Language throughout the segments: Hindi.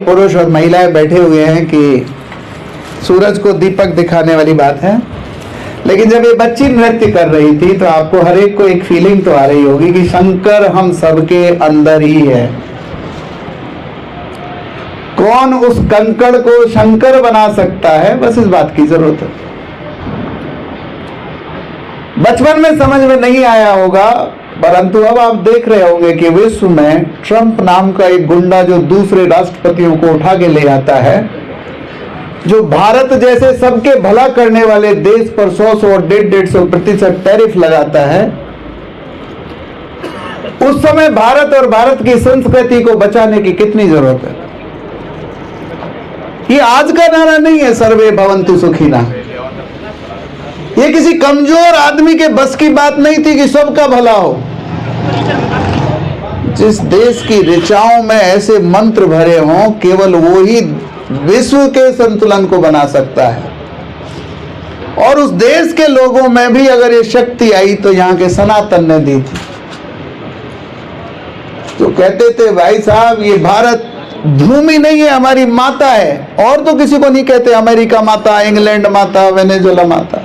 पुरुष और महिलाएं बैठे हुए हैं कि सूरज को दीपक दिखाने वाली बात है, लेकिन जब ये बच्ची नृत्य कर रही थी तो आपको हर एक को एक फीलिंग तो आ रही होगी कि शंकर हम सबके अंदर ही है। कौन उस कंकड़ को शंकर बना सकता है, बस इस बात की जरूरत है। बचपन में समझ में नहीं आया होगा, परंतु अब आप देख रहे होंगे कि विश्व में ट्रंप नाम का एक गुंडा जो दूसरे राष्ट्रपतियों को उठा के ले आता है, जो भारत जैसे सबके भला करने वाले देश पर 100 और 150% टैरिफ लगाता है, उस समय भारत और भारत की संस्कृति को बचाने की कितनी जरूरत है। ये आज का नारा नहीं है सर्वे भवन्तु सुखिना। ये किसी कमजोर आदमी के बस की बात नहीं थी कि सबका भला हो। जिस देश की ऋचाओं में ऐसे मंत्र भरे हों, केवल वो ही विश्व के संतुलन को बना सकता है। और उस देश के लोगों में भी अगर ये शक्ति आई तो यहां के सनातन ने दी थी। तो कहते थे भाई साहब ये भारत भूमि नहीं है, हमारी माता है। और तो किसी को नहीं कहते अमेरिका माता, इंग्लैंड माता, वेनेजुएला माता।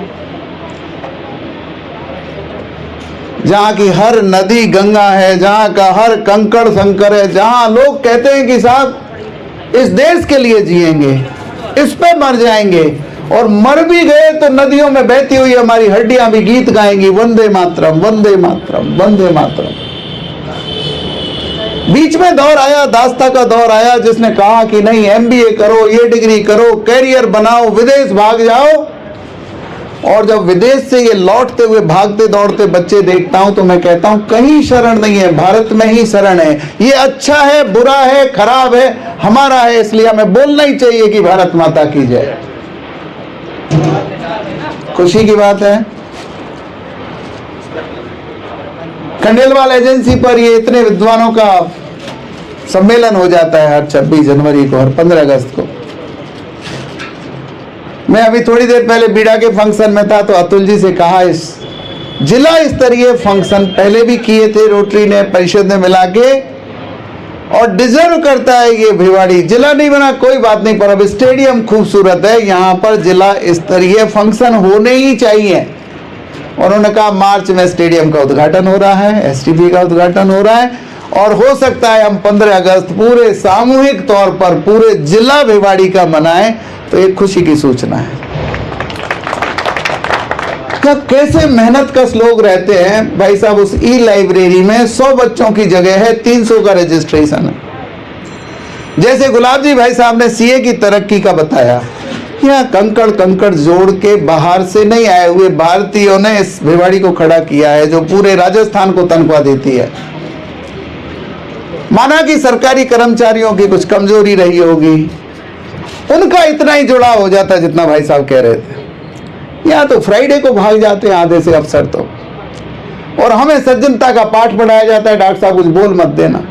जहां की हर नदी गंगा है, जहां का हर कंकड़ शंकर है, जहां लोग कहते हैं कि साहब इस देश के लिए जिएंगे, इस पे मर जाएंगे, और मर भी गए तो नदियों में बहती हुई हमारी हड्डियां भी गीत गाएंगी, वंदे मातरम वंदे मातरम वंदे मातरम। बीच में दौर आया, दास्ता का दौर आया, जिसने कहा कि नहीं MBA करो, ये डिग्री करो, कैरियर बनाओ, विदेश भाग जाओ। और जब विदेश से ये लौटते हुए भागते दौड़ते बच्चे देखता हूं तो मैं कहता हूं कहीं शरण नहीं है, भारत में ही शरण है। ये अच्छा है, बुरा है, खराब है, हमारा है, इसलिए हमें बोलना ही चाहिए कि भारत माता की जय। खुशी की बात है, खंडेलवाल एजेंसी पर ये इतने विद्वानों का सम्मेलन हो जाता है हर 26 जनवरी को और 15 अगस्त को। मैं अभी थोड़ी देर पहले बीड़ा के फंक्शन में था तो अतुल जी से कहा, इस जिला स्तरीय फंक्शन पहले भी किए थे रोटरी ने, परिषद ने मिला के, और डिजर्व करता है ये भिवाड़ी। जिला नहीं बना कोई बात नहीं, पर अब स्टेडियम खूबसूरत है, यहाँ पर जिला स्तरीय फंक्शन होने ही चाहिए। और उन्होंने कहा मार्च में स्टेडियम का उद्घाटन हो रहा है, STP का उद्घाटन हो रहा है, और हो सकता है हम 15 अगस्त पूरे सामूहिक तौर पर पूरे जिला भिवाड़ी का मनाएं, तो एक खुशी की सूचना है। कैसे मेहनत कश लोग रहते हैं भाई साहब। उस लाइब्रेरी में 100 बच्चों की जगह है, 300 का रजिस्ट्रेशन है। जैसे गुलाब जी भाई साहब ने CA की तरक्की का बताया, यहाँ कंकड़ जोड़ के बाहर से नहीं आए हुए भारतीयों ने इस भिवाड़ी को खड़ा किया है, जो पूरे राजस्थान को तनख्वाह देती है। माना कि सरकारी कर्मचारियों की कुछ कमजोरी रही होगी, उनका इतना ही जुड़ाव हो जाता जितना भाई साहब कह रहे थे। यहाँ तो फ्राइडे को भाग जाते हैं आधे से अफसर तो, और हमें सज्जनता का पाठ पढ़ाया जाता है, डॉक्टर साहब कुछ बोल मत देना।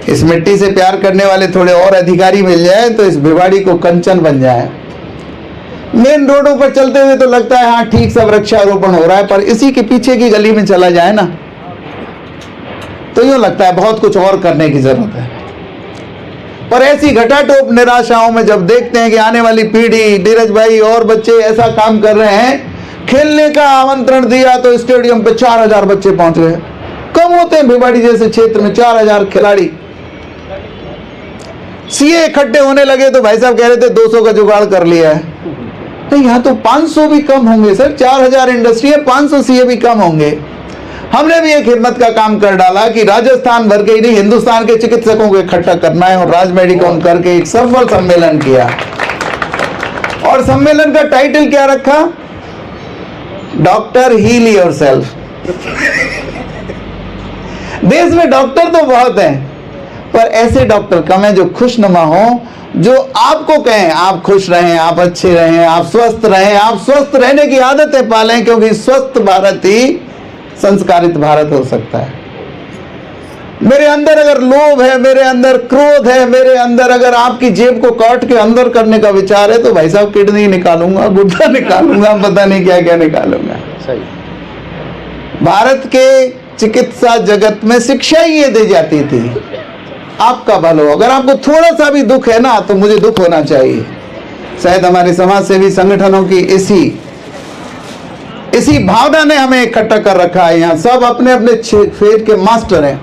इस मिट्टी से प्यार करने वाले थोड़े और अधिकारी मिल जाए तो इस भिवाड़ी को कंचन बन जाए। मेन रोडों पर चलते हुए तो लगता है हाँ ठीक सब वृक्षारोपण हो रहा है, पर इसी के पीछे की गली में चला जाए ना तो यूं लगता है बहुत कुछ और करने की जरूरत है। पर ऐसी घटाटोप निराशाओं में जब देखते हैं कि आने वाली पीढ़ी, धीरज भाई और बच्चे ऐसा काम कर रहे हैं, खेलने का आमंत्रण दिया तो स्टेडियम पे 4000 बच्चे पहुंच गए। कम होते हैं भिवाड़ी जैसे क्षेत्र में 4000 खिलाड़ी। CA इकट्ठे होने लगे तो भाई साहब कह रहे थे 200 का जुगाड़ कर लिया है। नहीं, यहाँ तो 500 भी कम होंगे सर। 4000 इंडस्ट्री है, 500 CA भी कम होंगे। हमने भी एक हिम्मत का काम कर डाला कि राजस्थान भर के ही नहीं, हिंदुस्तान के चिकित्सकों को इकट्ठा करना है, और राज मेडिकॉन करके एक सफल सम्मेलन किया। और सम्मेलन का टाइटल क्या रखा? Doctor heal yourself. देश में डॉक्टर तो बहुत हैं, पर ऐसे डॉक्टर कम हैं जो खुशनुमा हो, जो आपको कहें आप खुश रहें, आप अच्छे रहें, आप स्वस्थ रहें, आप स्वस्थ रहने की आदतें पालें, क्योंकि स्वस्थ भारत ही संस्कारित भारत हो सकता है। मेरे अंदर अगर लोभ है, मेरे अंदर क्रोध है, मेरे अंदर अगर आपकी जेब को काट के अंदर करने का विचार है तो भाई साहब किडनी निकालूंगा, गुर्दा निकालूंगा, पता नहीं क्या क्या निकालूंगा। सही। भारत के चिकित्सा जगत में शिक्षा ही ये दी जाती थी आपका भला हो। अगर आपको थोड़ा सा भी दुख है ना, तो मुझे दुख होना चाहिए। शायद हमारे समाज सेवी संगठनों की इसी भावना ने हमें इकट्ठा कर रखा है। यहाँ सब अपने अपने फेर के मास्टर हैं,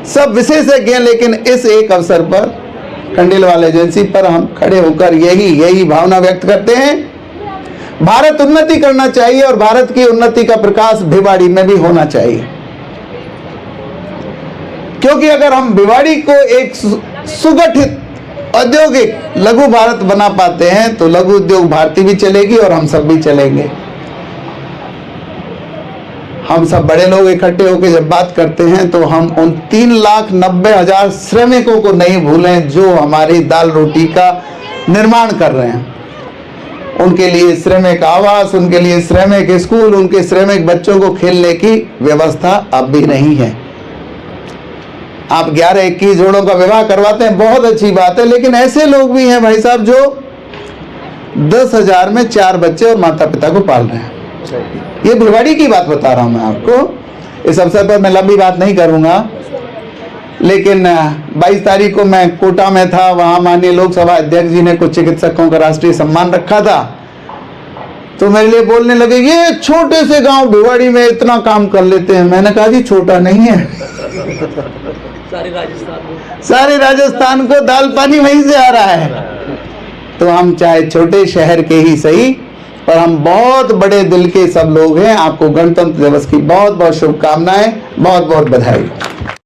सब विशेषज्ञ हैं, लेकिन इस एक अवसर पर खंडेलवाल एजेंसी पर हम खड़े होकर यही भावना व्यक्त करते हैं। भारत उन्नति करना चाहिए और भारत की उन्नति का प्रकाश भिवाड़ी में भी होना चाहिए, क्योंकि अगर हम भिवाड़ी को एक सुगठित औद्योगिक लघु भारत बना पाते हैं तो लघु उद्योग भारती भी चलेगी और हम सब भी चलेंगे। हम सब बड़े लोग इकट्ठे होकर जब बात करते हैं तो हम उन 3,90,000 श्रमिकों को नहीं भूलें जो हमारी दाल रोटी का निर्माण कर रहे हैं। उनके लिए श्रमिक आवास, उनके लिए श्रमिक स्कूल, उनके श्रमिक बच्चों को खेलने की व्यवस्था अब भी नहीं है। आप 11-21 जोड़ों का विवाह करवाते हैं, बहुत अच्छी बात है, लेकिन ऐसे लोग भी हैं भाई साहब जो 10,000 में 4 बच्चे और माता पिता को पाल रहे हैं। ये भिवाड़ी की बात बता रहा हूं मैं आपको। इस अवसर पर मैं लंबी बात नहीं करूंगा, लेकिन 22 तारीख को मैं कोटा में था। वहां माननीय लोकसभा अध्यक्ष जी ने कुछ चिकित्सकों का राष्ट्रीय सम्मान रखा था, तो मेरे लिए बोलने लगे, ये छोटे से गांव भिवाड़ी में इतना काम कर लेते हैं। मैंने कहा जी छोटा नहीं है, सारे राजस्थान को दाल पानी वहीं से आ रहा है। तो हम चाहे छोटे शहर के ही सही, पर हम बहुत बड़े दिल के सब लोग हैं। आपको गणतंत्र दिवस की बहुत बहुत शुभकामनाएं, बहुत बहुत बधाई।